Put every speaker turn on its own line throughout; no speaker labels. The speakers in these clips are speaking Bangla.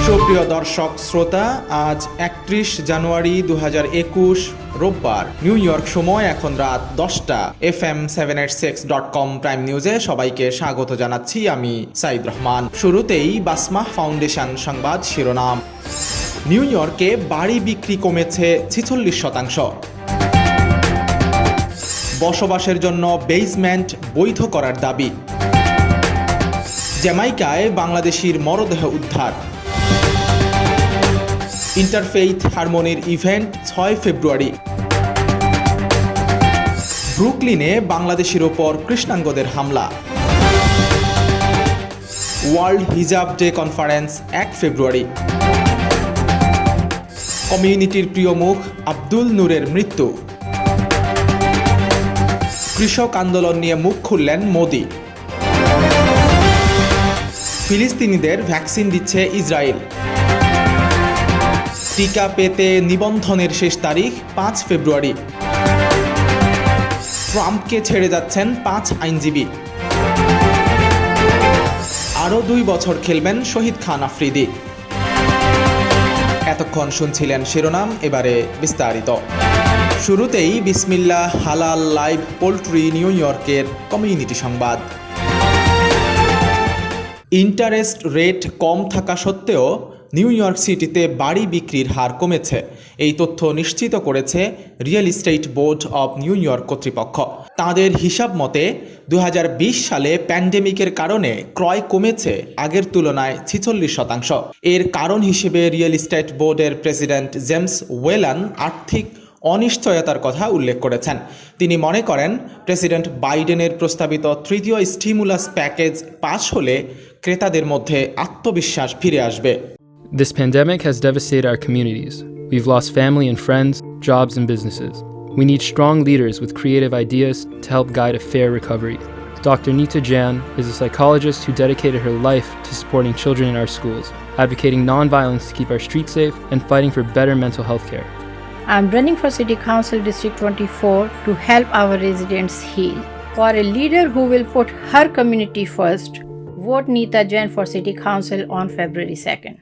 সুপ্রিয় দর্শক শ্রোতা, আজ 31 জানুয়ারি 2021 রোববার। নিউ ইয়র্ক সময় এখন রাত 10টা। FM786.com প্রাইম নিউজে সবাইকে স্বাগত জানাচ্ছি আমি সাইদ রহমান। শুরুতেই বাসমাহ ফাউন্ডেশন সংবাদ শিরোনাম। নিউ ইয়র্কে বাড়ি বিক্রি কমেছে 46%। বসবাসের জন্য বেসমেন্ট বৈধ করার দাবি। জ্যামাইকায় বাংলাদেশির মরদেহ উদ্ধার। ইন্টারফেইথ হারমোনির ইভেন্ট 6 ফেব্রুয়ারি। ব্রুকলিনে বাংলাদেশির ওপর কৃষ্ণাঙ্গদের হামলা। ওয়ার্ল্ড হিজাব ডে কনফারেন্স 1 ফেব্রুয়ারি। কমিউনিটির প্রিয় মুখ আব্দুল নূরের মৃত্যু। কৃষক আন্দোলন নিয়ে মুখ খুললেন মোদি। ফিলিস্তিনিদের ভ্যাকসিন দিচ্ছে ইসরায়েল। টিকা পেতে নিবন্ধনের শেষ তারিখ 5 ফেব্রুয়ারি। ট্রাম্পকে ছেড়ে যাচ্ছেন 5 আইনজীবী। আরও 2 বছর খেলবেন শহীদ খান আফ্রিদি। এতক্ষণ শুনছিলেন শিরোনাম, এবারে বিস্তারিত। শুরুতেই বিসমিল্লাহ হালাল লাইভ পোল্ট্রি নিউ ইয়র্কের কমিউনিটি সংবাদ। ইন্টারেস্ট রেট কম থাকা সত্ত্বেও নিউ ইয়র্ক সিটিতে বাড়ি বিক্রির হার কমেছে। এই তথ্য নিশ্চিত করেছে real estate board of New York কর্তৃপক্ষ। তাদের হিসাব মতে 2020 সালে প্যান্ডেমিকের কারণে ক্রয় কমেছে আগের তুলনায় 46%। এর কারণ হিসেবে রিয়েল এস্টেট বোর্ডের প্রেসিডেন্ট জেমস ওয়েলান আর্থিক অনিশ্চয়তার কথা উল্লেখ করেছেন। তিনি মনে করেন, প্রেসিডেন্ট বাইডেনের প্রস্তাবিত তৃতীয় স্টিমুলাস প্যাকেজ পাস হলে ক্রেতাদের মধ্যে আত্মবিশ্বাস ফিরে আসবে।
This pandemic has devastated our communities. We've lost family and friends, jobs and businesses. We need strong leaders with creative ideas to help guide a fair recovery. Dr. Neeta Jan is a psychologist who dedicated her life to supporting children in our schools, advocating nonviolence to keep our streets safe, and fighting for better mental health care.
I'm running for City Council District 24 to help our residents heal. For a leader who will put her community first, vote Neeta Jan for City Council on February 2nd.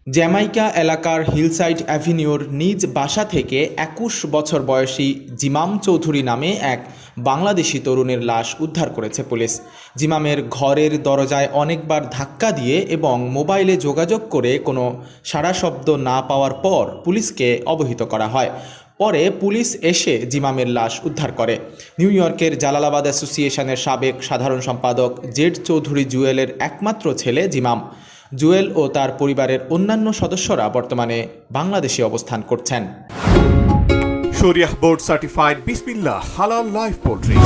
Jamaica এলাকার হিলসাইড অ্যাভিনিউর নিজ বাসা থেকে 21 বছর বয়সী জিমাম চৌধুরী নামে এক বাংলাদেশি তরুণের লাশ উদ্ধার করেছে পুলিশ। জিমামের ঘরের দরজায় অনেকবার ধাক্কা দিয়ে এবং মোবাইলে যোগাযোগ করে কোনো সাড়া শব্দ না পাওয়ার পর পুলিশকে অবহিত করা হয়। পরে পুলিশ এসে জিমামের লাশ উদ্ধার করে। নিউ ইয়র্কের জালালাবাদ অ্যাসোসিয়েশনের সাবেক সাধারণ সম্পাদক জেড চৌধুরী জুয়েলের একমাত্র ছেলে জিমাম। জুয়েল ও তার পরিবারের অন্যান্য সদস্যরা বর্তমানে বাংলাদেশে অবস্থান করছেন।
শরিয়াহ বোর্ড সার্টিফাইড বিসমিল্লাহ হালাল লাইভ পোল্ট্রি।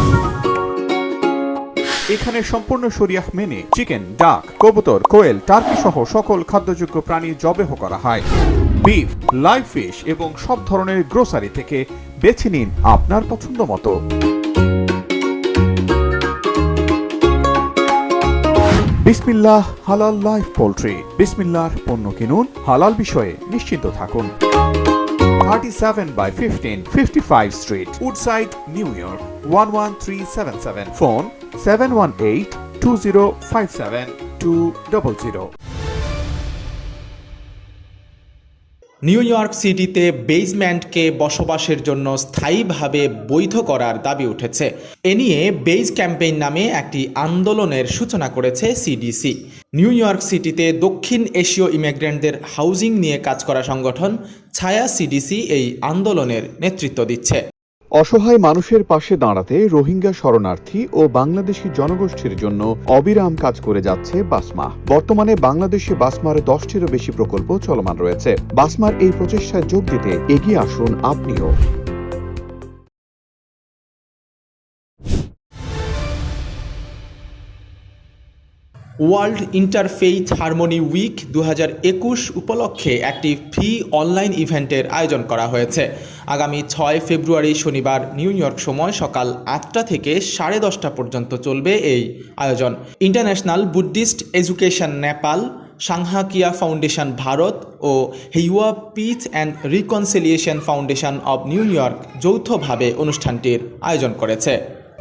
এখানে সম্পূর্ণ শরিয়াহ মেনে চিকেন, ডাক, কবুতর, কোয়েল, টার্কি সহ সকল খাদ্যযোগ্য প্রাণী জবেহ করা হয়। বিফ, লাইভ ফিশ এবং সব ধরনের গ্রোসারি থেকে বেছে নিন আপনার পছন্দ মতো। বিসমিল্লাহ হালাল লাইভ পোল্ট্রি। বিসমিল্লাহর পণ্য কিনুন, হালাল বিষয়ে নিশ্চিন্ত থাকুন। 37/15 55 Street, Woodside, New York 11377. Phone 718-2057-200.
New York সিটিতে বেসমেন্টকে বসবাসের জন্য স্থায়ীভাবে বৈধ করার দাবি উঠেছে। এ নিয়ে বেজ ক্যাম্পেইন নামে একটি আন্দোলনের সূচনা করেছে সিডিসি। নিউ ইয়র্ক সিটিতে দক্ষিণ এশীয় ইমিগ্রেন্টদের হাউজিং নিয়ে কাজ করা সংগঠন ছায়া সিডিসি এই আন্দোলনের নেতৃত্ব দিচ্ছে।
অসহায় মানুষের পাশে দাঁড়াতে রোহিঙ্গা শরণার্থী ও বাংলাদেশি জনগোষ্ঠীর জন্য অবিরাম কাজ করে যাচ্ছে বাসমাহ। বর্তমানে বাংলাদেশে বাসমার 10টিরও বেশি প্রকল্প চলমান রয়েছে। বাসমার এই প্রচেষ্টায় যোগ দিতে এগিয়ে আসুন আপনিও।
ওয়ার্ল্ড ইন্টারফেইথ হারমোনি উইক 2021 উপলক্ষে একটি ফ্রি অনলাইন ইভেন্টের আয়োজন করা হয়েছে। আগামী 6 ফেব্রুয়ারি শনিবার নিউ ইয়র্ক সময় সকাল 8টা থেকে 10:30 পর্যন্ত চলবে এই আয়োজন। International Buddhist Education Nepal, Sanghakiya Foundation Bharat ও Heiwa Peace and Reconciliation Foundation of New York যৌথভাবে অনুষ্ঠানটির আয়োজন করেছে।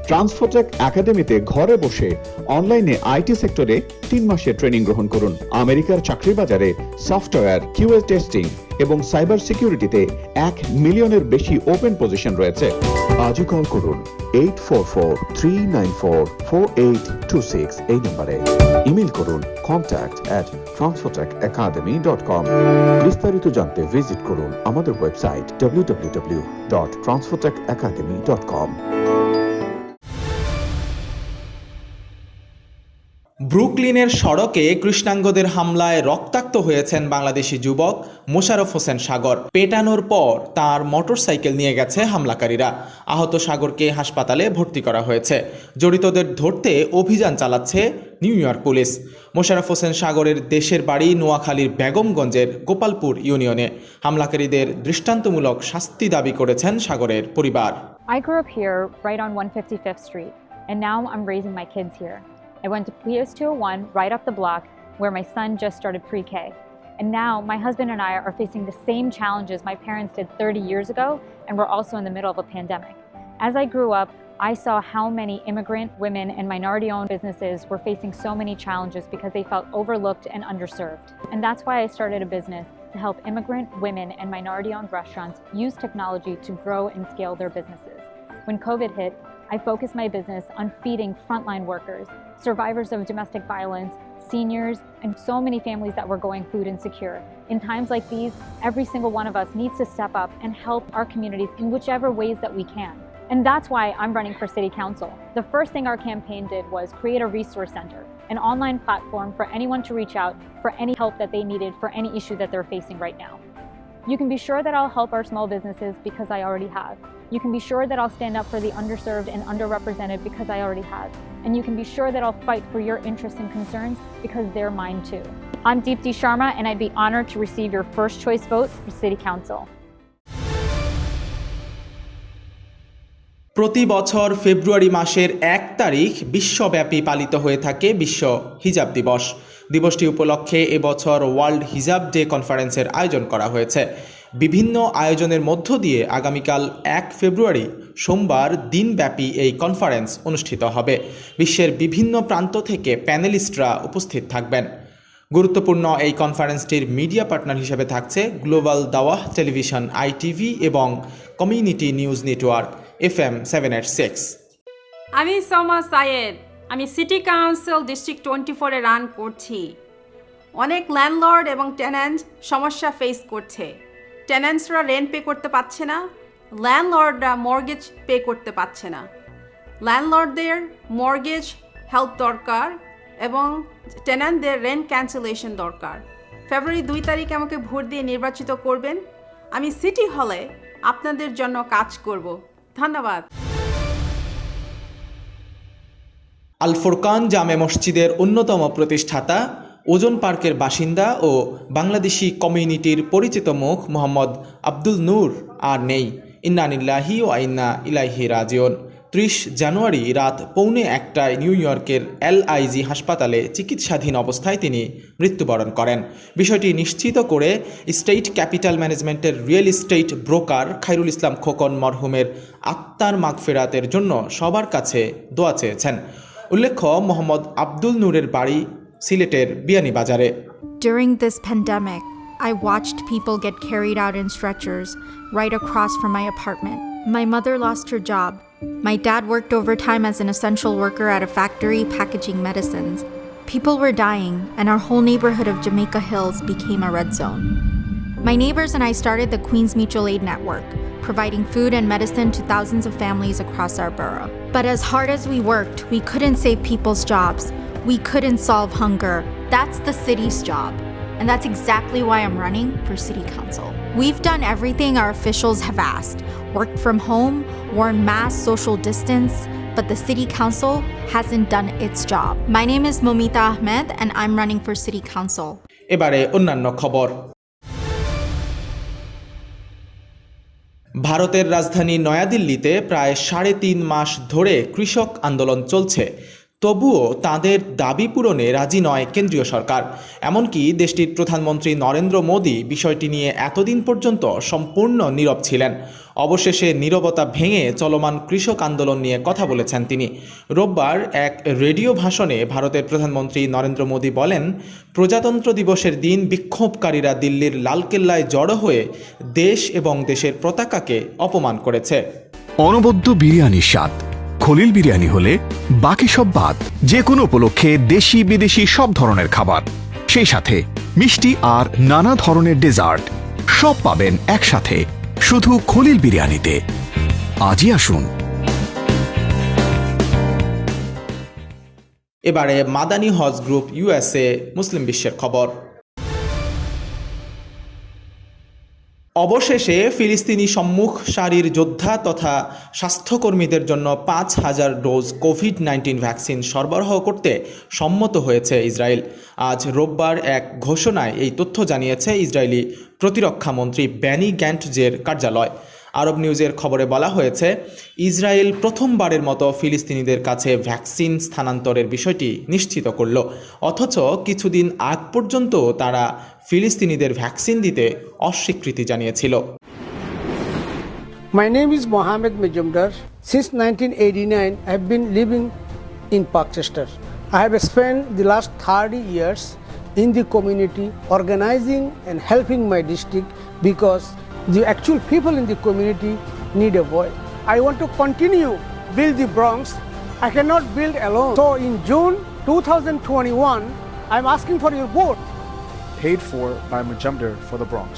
ট্রান্সফোটেক একাডেমিতে ঘরে বসে অনলাইনে আইটি সেক্টরে 3 মাসের ট্রেনিং গ্রহণ করুন। আমেরিকার চাকরির বাজারে সফটওয়্যার, কিউএ টেস্টিং এবং সাইবার সিকিউরিটিতে 1 মিলিয়নের বেশি ওপেন পজিশন রয়েছে। আজই কল করুন 8443944826 এই নম্বরে। ইমেল করুন contact@transfotechacademy.com। বিস্তারিত জানতে ভিজিট করুন আমাদের ওয়েবসাইট www.transfotechacademy.com।
ব্রুকলিনের সড়কে কৃষ্ণাঙ্গদের হামলায় রক্তাক্ত হয়েছেন বাংলাদেশি যুবক মোশাররফ হোসেন সাগর। পেটানোর পর তার মোটরসাইকেল নিয়ে গেছে হামলাকারীরা। আহত সাগরকে হাসপাতালে ভর্তি করা হয়েছে। জড়িতদের ধরতে অভিযান চালাচ্ছে new York police. Mosharraf Hossain সাগরের দেশের বাড়ি নোয়াখালীর বেগমগঞ্জের গোপালপুর ইউনিয়নে। হামলাকারীদের দৃষ্টান্তমূলক শাস্তি দাবি করেছেন সাগরের পরিবার।
I grew up here right on 155th Street, and now I'm raising my kids here. I went to PS 201 right up the block where my son just started pre-K. And now my husband and I are facing the same challenges my parents did 30 years ago, and we're also in the middle of a pandemic. As I grew up, I saw how many immigrant women and minority-owned businesses were facing so many challenges because they felt overlooked and underserved. And that's why I started a business to help immigrant women and minority-owned restaurants use technology to grow and scale their businesses. When COVID hit, I focused my business on feeding frontline workers, survivors of domestic violence, seniors, and so many families that were going food insecure. In times like these, every single one of us needs to step up and help our communities in whichever ways that we can. And that's why I'm running for City Council. The first thing our campaign did was create a resource center, an online platform for anyone to reach out for any help that they needed for any issue that they're facing right now. You can be sure that I'll help our small businesses because I already have. You can be sure that I'll stand up for the underserved and underrepresented because I already have. And you can be sure that I'll fight for your interests and concerns because they're mine too. I'm Deepti Sharma, and I'd be honored to receive your first choice vote for City Council.
প্রতি বছর ফেব্রুয়ারি মাসের 1 তারিখ বিশ্বব্যাপী পালিত হয়ে থাকে বিশ্ব হিজাব দিবস। দিবসটি উপলক্ষে এবছর ওয়ার্ল্ড হিজাব ডে কনফারেন্সের আয়োজন করা হয়েছে। বিভিন্ন আয়োজনের মধ্য দিয়ে আগামীকাল 1 ফেব্রুয়ারি সোমবার দিনব্যাপী এই কনফারেন্স অনুষ্ঠিত হবে। বিশ্বের বিভিন্ন প্রান্ত থেকে প্যানেলিস্টরা উপস্থিত থাকবেন। গুরুত্বপূর্ণ এই কনফারেন্সটির মিডিয়া পার্টনার হিসেবে থাকছে গ্লোবাল দাওয়াহ টেলিভিশন ITV এবং কমিউনিটি নিউজ নেটওয়ার্ক FM 786।
আমি সোমা সায়েদ, আমি সিটি কাউন্সিল ডিস্ট্রিক্ট 24-এ রান করছি। অনেক ল্যান্ডলর্ড এবং টেন্যান্ট সমস্যা ফেস করছে। টেন্যান্টসরা রেন্ট পে করতে পারছে না, ল্যান্ডলর্ডরা মর্গেজ পে করতে পারছে না। ল্যান্ডলর্ডদের মর্গেজ হেল্প দরকার এবং টেন্যান্টদের রেন্ট ক্যান্সেলেশন দরকার। ফেব্রুয়ারি 2 তারিখে আমাকে ভোট দিয়ে নির্বাচিত করবেন। আমি সিটি হলে আপনাদের জন্য কাজ করব। ধন্যবাদ।
আল ফুরকান জামে মসজিদের অন্যতম প্রতিষ্ঠাতা, ওজন পার্কের বাসিন্দা ও বাংলাদেশি কমিউনিটির পরিচিত মুখ মোহাম্মদ আব্দুল নূর আর নেই। ইন্না লিল্লাহি ওয়া ইন্না ইলাইহি রাজিউন। 30 জানুয়ারি রাত 1:45টায় নিউ ইয়র্কের LIG হাসপাতালে চিকিৎসাধীন অবস্থায় তিনি মৃত্যুবরণ করেন। বিষয়টি নিশ্চিত করে স্টেট ক্যাপিটাল ম্যানেজমেন্টের real estate broker Khairul Islam Khokon মরহুমের আত্মার মাগফিরাতের জন্য সবার কাছে দোয়া চেয়েছেন। উল্লেখ্য, মোহাম্মদ আব্দুল নূরের বাড়ি সিলেটের বিয়ানীবাজারে।
During this pandemic, I watched people get carried out in stretchers right across from my apartment. My mother lost her job. My dad worked overtime as an essential worker at a factory packaging medicines. People were dying, and our whole neighborhood of Jamaica Hills became a red zone. My neighbors and I started the Queens Mutual Aid Network, providing food and medicine to thousands of families across our borough. But as hard as we worked, we couldn't save people's jobs. We couldn't solve hunger. That's the city's job. And that's exactly why I'm running for City Council. We've done everything our officials have asked, worked from home, worn masks, social distance, but the City Council hasn't done its job. My name is Momita Ahmed, and I'm running for City Council.
এবারে অন্যান্য খবর। ভারতের রাজধানী নয়াদিল্লিতে প্রায় 3.5 মাস ধরে কৃষক আন্দোলন চলছে। তবুও তাদের দাবি পূরণে রাজি নয় কেন্দ্রীয় সরকার। এমনকি দেশটির প্রধানমন্ত্রী নরেন্দ্র মোদী বিষয়টি নিয়ে এতদিন পর্যন্ত সম্পূর্ণ নীরব ছিলেন। অবশেষে নীরবতা ভেঙে চলমান কৃষক আন্দোলন নিয়ে কথা বলেছেন তিনি। রোববার এক রেডিও ভাষণে ভারতের প্রধানমন্ত্রী নরেন্দ্র মোদী বলেন, প্রজাতন্ত্র দিবসের দিন বিক্ষোভকারীরা দিল্লির লালকেল্লায় জড়ো হয়ে দেশ এবং দেশের পতাকাকে অপমান করেছে।
অনবদ্য বিরিয়ানির স্বাদ, খলিল বিরিয়ানি হলে বাকি সব বাদ। যে কোনো উপলক্ষে দেশি বিদেশি সব ধরনের খাবার, সেই সাথে মিষ্টি আর নানা ধরনের ডেজার্ট সব পাবেন একসাথে শুধু খলিল বিরিয়ানিতে। আজই আসুন।
এবারে মাদানী হজ গ্রুপ ইউএসএ মুসলিম বিশ্বের খবর। অবশেষে ফিলিস্তিনি সম্মুখ সারির যোদ্ধা তথা স্বাস্থ্যকর্মীদের জন্য 5,000 ডোজ কোভিড-19 ভ্যাকসিন সরবরাহ করতে সম্মত হয়েছে ইসরায়েল। আজ রোববার এক ঘোষণায় এই তথ্য জানিয়েছে ইসরায়েলি প্রতিরক্ষা মন্ত্রী বেনি গ্যান্টজের কার্যালয়। আরব নিউজের খবরে বলা হয়েছে, ইসরায়েল প্রথমবারের মতো ফিলিস্তিনিদের কাছে ভ্যাকসিন স্থানান্তরের বিষয়টি নিশ্চিত করল। অথচ কিছুদিন আগ পর্যন্ত তারা ফিলিস্তিনিদের ভ্যাকসিন দিতে অস্বীকৃতি জানিয়েছিল।
My name is Mohammed Majumdar. Since 1989, I have been living in Parkchester. I have spent the last 30 years in the community organizing and helping my district because the actual people in the community need a voice. I want to continue build the Bronx. I cannot build alone. So in June 2021, I'm asking for your vote.
Paid for by Majumdar for the Bronx.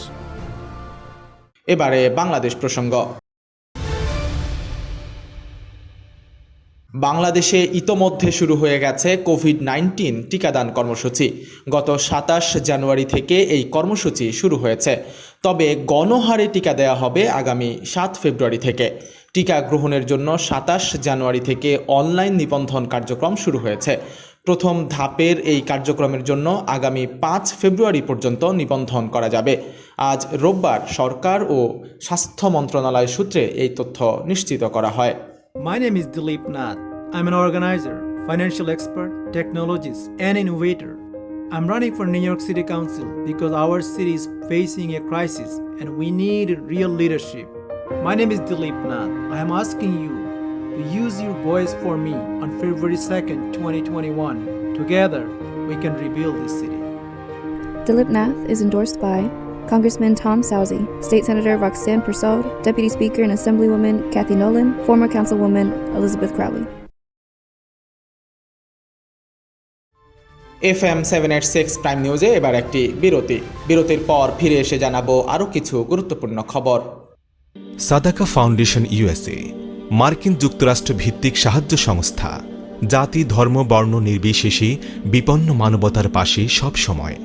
এবারে বাংলাদেশ প্রসঙ্গ। বাংলাদেশে ইতোমধ্যে শুরু হয়ে গেছে কোভিড-19 টিকাদান কর্মসূচি। গত 27 জানুয়ারি থেকে এই কর্মসূচি শুরু হয়েছে। তবে গণহারে টিকা দেওয়া হবে আগামী 7 ফেব্রুয়ারি থেকে। টিকা গ্রহণের জন্য 27 জানুয়ারি থেকে অনলাইন নিবন্ধন কার্যক্রম শুরু হয়েছে। প্রথম ধাপের এই কার্যক্রমের জন্য আগামী 5 ফেব্রুয়ারি পর্যন্ত নিবন্ধন করা যাবে। আজ রোববার সরকার ও স্বাস্থ্য মন্ত্রণালয় সূত্রে এই তথ্য নিশ্চিত করা হয়।
My name is Dilip Nath. I'm an organizer, financial expert, technologist, and innovator. I'm running for New York City Council because our city is facing a crisis and we need real leadership. My name is Dilip Nath. I am asking you to use your voice for me on February 2nd, 2021. Together, we can rebuild this city.
Dilip Nath is endorsed by Congressman Tom Sauzy, State Senator Roxanne Persaud, Deputy Speaker and Assemblywoman Kathy Nolan, former Councilwoman Elizabeth Crowley.
FM 786 prime নিউজে এবার একটি বিরতির পর ফিরে এসে জানাবো আরও কিছু গুরুত্বপূর্ণ খবর।
সাদাকা ফাউন্ডেশন ইউএসএ মার্কিন যুক্তরাষ্ট্র ভিত্তিক সাহায্য সংস্থা, জাতি ধর্ম বর্ণ নির্বিশেষে বিপন্ন মানবতার পাশে সব সময়।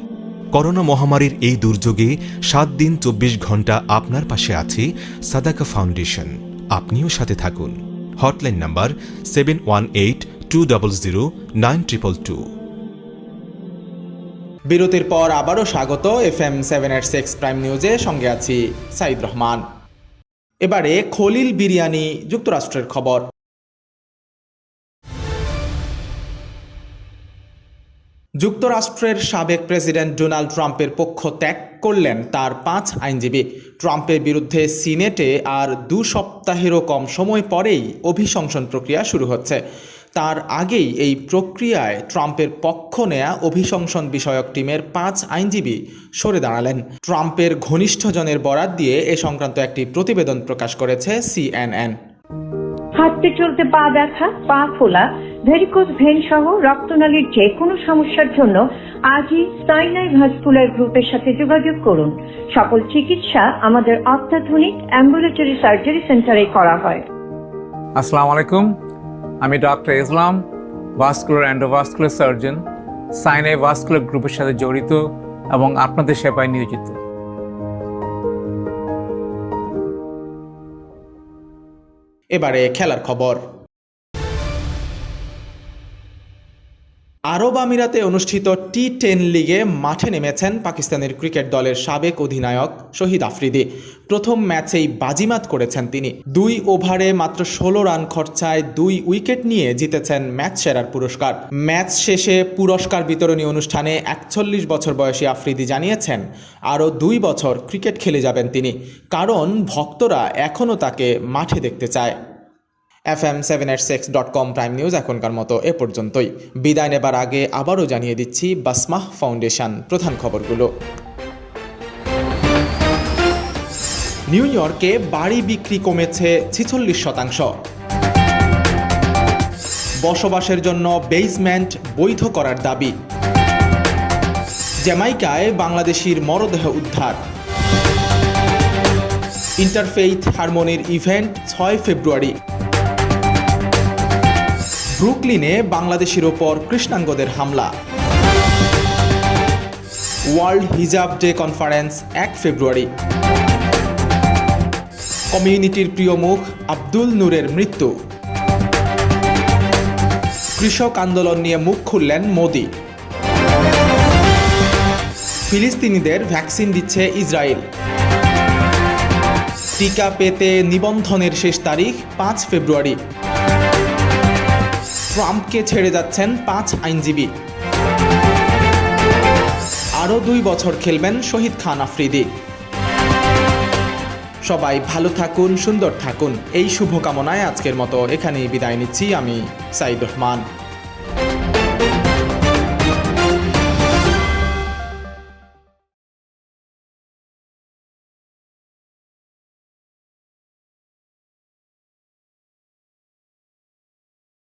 করোনা মহামারীর এই দুর্যোগে 7 দিন 24 ঘন্টা আপনার পাশে আছে সাদাকা ফাউন্ডেশন। আপনিও সাথে থাকুন। Hotline number 7182009222।
বিরতির পর আবারও স্বাগত FM 786 প্রাইম নিউজে, সঙ্গে আছি সাইদ রহমান। এবারে খলিল বিরিয়ানি যুক্তরাষ্ট্রের খবর। যুক্তরাষ্ট্রের সাবেক প্রেসিডেন্ট ডোনাল্ড ট্রাম্পের পক্ষ ত্যাগ করলেন তার 5 আইনজীবী। ট্রাম্পের বিরুদ্ধে সিনেটে আর 2 সপ্তাহেরও কম সময় পরেই অভিশংসন প্রক্রিয়া শুরু হচ্ছে। তার আগেই এই প্রক্রিয়ায় ট্রাম্পের পক্ষ নেয়া অভিশংসন বিষয়ক টিমের 5 আইনজীবী সরে দাঁড়ালেন। ট্রাম্পের ঘনিষ্ঠজনের বরাত দিয়ে এ সংক্রান্ত একটি প্রতিবেদন প্রকাশ করেছে CNN।
হাঁটতে চলতে পা ব্যথা, পা ফোলা, ভেরিকোজ ভেন সহ রক্তনালীর যে কোনো সমস্যার জন্য আজই সাইনাই ভাস্কুলার গ্রুপের সাথে যোগাযোগ করুন। সকল চিকিৎসা আমাদের অত্যাধুনিক অ্যাম্বুলেটরি সার্জারি সেন্টারে করা হয়।
আসসালামু আলাইকুম, আমি ডক্টর ইসলাম, ভাস্কুলার এন্ডোভাস্কুলার সার্জন, সাইনাই ভাস্কুলার গ্রুপের সাথে জড়িত এবং আপনাদের সেবায় নিয়োজিত।
এবারে খেলার খবর। আরব আমিরাতে অনুষ্ঠিত টি10 লিগে মাঠে নেমেছেন পাকিস্তানের ক্রিকেট দলের সাবেক অধিনায়ক শহীদ আফ্রিদি। প্রথম ম্যাচেই বাজিমাত করেছেন তিনি। 2 ওভারে মাত্র 16 রান খরচায় 2 উইকেট নিয়ে জিতেছেন ম্যাচ সেরার পুরস্কার। ম্যাচ শেষে পুরস্কার বিতরণী অনুষ্ঠানে 41 বছর বয়সী আফ্রিদি জানিয়েছেন আরও 2 বছর ক্রিকেট খেলে যাবেন তিনি, কারণ ভক্তরা এখনও তাকে মাঠে দেখতে চায়। FM786.com প্রাইম নিউজ এখনকার মতো এ পর্যন্তই। বিদায় নেবার আগে আবারও জানিয়ে দিচ্ছি বাসমাহ ফাউন্ডেশন প্রধান খবরগুলো। নিউ ইয়র্কে বাড়ি বিক্রি কমেছে 46%। বসবাসের জন্য বেসমেন্ট বৈধ করার দাবি। জ্যামাইকায় বাংলাদেশির মরদেহ উদ্ধার। ইন্টারফেইথ হারমোনির ইভেন্ট 6 ফেব্রুয়ারি। ব্রুকলিনে বাংলাদেশির ওপর কৃষ্ণাঙ্গদের হামলা। ওয়ার্ল্ড হিজাব ডে কনফারেন্স 1 ফেব্রুয়ারি। কমিউনিটির প্রিয় মুখ আব্দুল নূরের মৃত্যু। কৃষক আন্দোলন নিয়ে মুখ খুললেন মোদি। ফিলিস্তিনিদের ভ্যাকসিন দিচ্ছে ইসরায়েল। টিকা পেতে নিবন্ধনের শেষ তারিখ 5 ফেব্রুয়ারি। ট্রাম্পকে ছেড়ে যাচ্ছেন 5 আইনজীবী। আরও 2 বছর খেলবেন শহীদ খান আফ্রিদি। সবাই ভালো থাকুন, সুন্দর থাকুন, এই শুভকামনায় আজকের মতো এখানেই বিদায় নিচ্ছি আমি সাইদ রহমান।